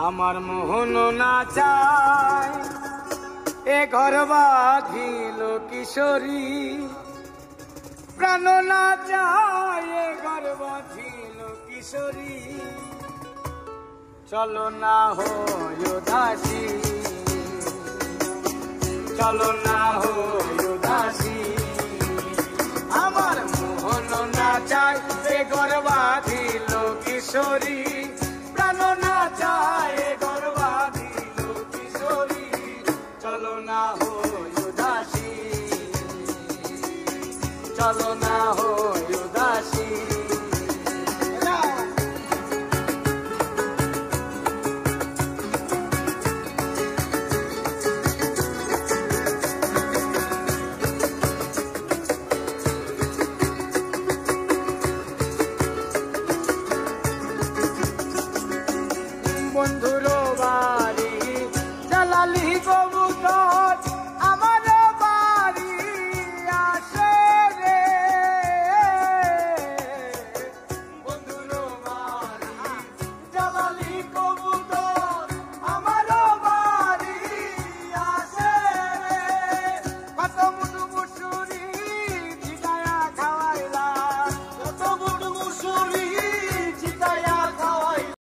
আমার মোহন না চায় এ ঘর বাঁধিল কিশোরী, প্রাণ না চায় এ ঘর বাঁধিল কিশোরী। চলো না হয় উদাসী, চলো না হয় উদাসী, আমার মোহন না চায় এ ঘর বাঁধিল কিশোরী, প্রাণ না চায় এ ঘর বাঁধিল কিশোরী। চলো না হয় উদাসী, চলো না হয় উদাসী। বন্ধুর